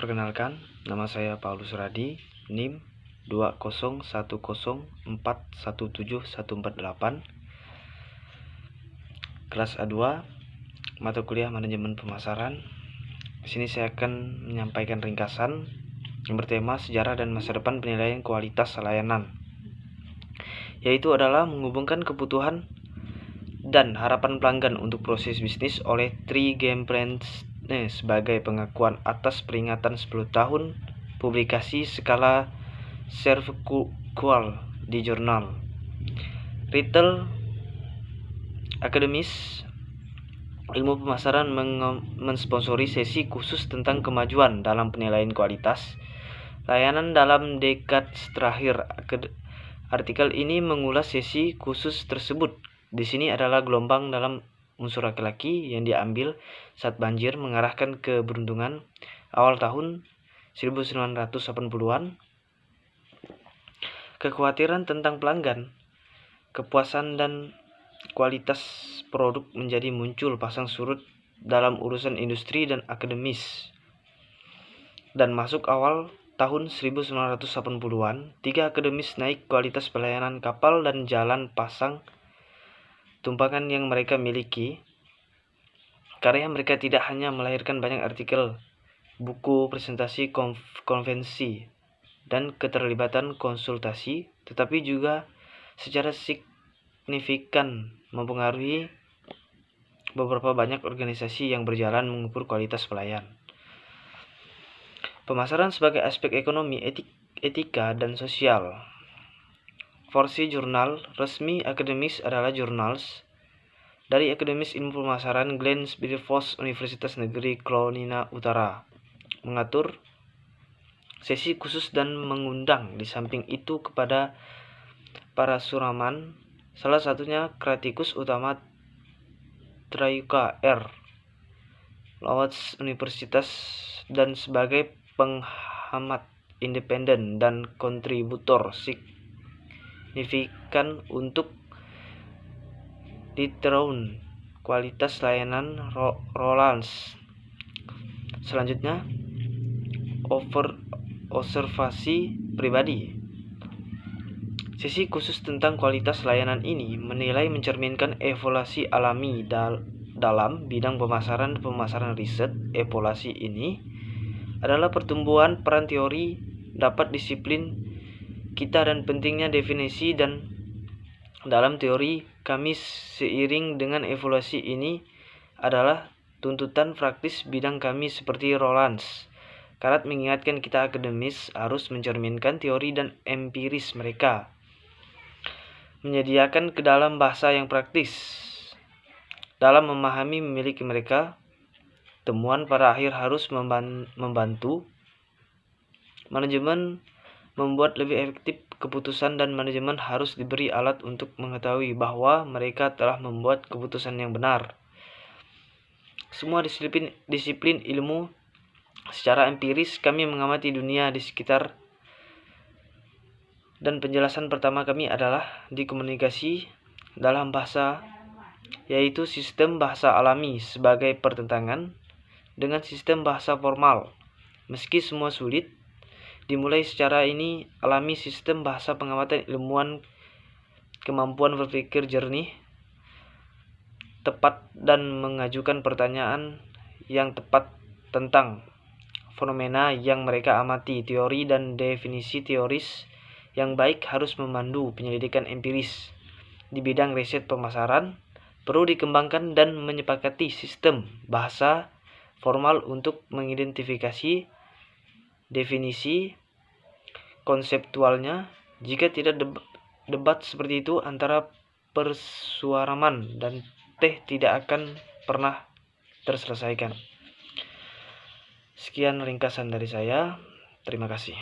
Perkenalkan, nama saya Paulus Radi, NIM 20104171448, kelas A2, mata kuliah Manajemen Pemasaran. Di sini saya akan menyampaikan ringkasan yang bertema sejarah dan masa depan penilaian kualitas layanan, yaitu adalah menghubungkan kebutuhan dan harapan pelanggan untuk proses bisnis oleh Three Game Brands sebagai pengakuan atas peringatan 10 tahun publikasi skala Servqual di jurnal Retail Akademis Ilmu Pemasaran mensponsori sesi khusus tentang kemajuan dalam penilaian kualitas layanan dalam dekade terakhir. Artikel ini mengulas sesi khusus tersebut. Di sini adalah gelombang dalam unsur laki-laki yang diambil saat banjir mengarahkan keberuntungan awal tahun 1980-an, kekhawatiran tentang pelanggan, kepuasan dan kualitas produk menjadi muncul pasang surut dalam urusan industri dan akademis. Dan masuk awal tahun 1980-an, 3 akademis naik kualitas pelayanan kapal dan jalan pasang tumpangan yang mereka miliki. Karya mereka tidak hanya melahirkan banyak artikel, buku, presentasi, konvensi, dan keterlibatan konsultasi, tetapi juga secara signifikan mempengaruhi beberapa banyak organisasi yang berjalan mengukur kualitas pelayan. Pemasaran sebagai aspek ekonomi, etika, dan sosial. Versi jurnal resmi akademis adalah Journals dari Akademis Ilmu Pemasaran Glen Bideford Universitas Negeri Carolina Utara, mengatur sesi khusus dan mengundang di samping itu kepada para suraman, salah satunya kritikus utama Trayuka R. Lawrence Universitas, dan sebagai penghemat independen dan kontributor signifikan untuk determine kualitas layanan Rollins. Selanjutnya, observasi pribadi. Sesi khusus tentang kualitas layanan ini menilai mencerminkan evaluasi alami dalam bidang pemasaran riset. Evaluasi ini adalah pertumbuhan peran teori dapat disiplin kita dan pentingnya definisi dan dalam teori kami seiring dengan evaluasi ini adalah tuntutan praktis bidang kami seperti Rollins. Karat mengingatkan kita akademis harus mencerminkan teori dan empiris mereka, menyediakan ke dalam bahasa yang praktis. Dalam memahami memiliki mereka, temuan pada akhir harus membantu manajemen membuat lebih efektif keputusan, dan manajemen harus diberi alat untuk mengetahui bahwa mereka telah membuat keputusan yang benar. Semua disiplin ilmu secara empiris kami mengamati dunia di sekitar, dan penjelasan pertama kami adalah di komunikasi dalam bahasa, yaitu sistem bahasa alami sebagai pertentangan dengan sistem bahasa formal. Meski semua sulit dimulai secara ini alami, sistem bahasa pengamatan ilmuwan kemampuan berpikir jernih, tepat, dan mengajukan pertanyaan yang tepat tentang fenomena yang mereka amati. Teori dan definisi teoris yang baik harus memandu penyelidikan empiris di bidang riset pemasaran. Perlu dikembangkan dan menyepakati sistem bahasa formal untuk mengidentifikasi definisi konseptualnya. Jika tidak, debat seperti itu antara persuaraman dan tidak akan pernah terselesaikan. Sekian ringkasan dari saya. Terima kasih.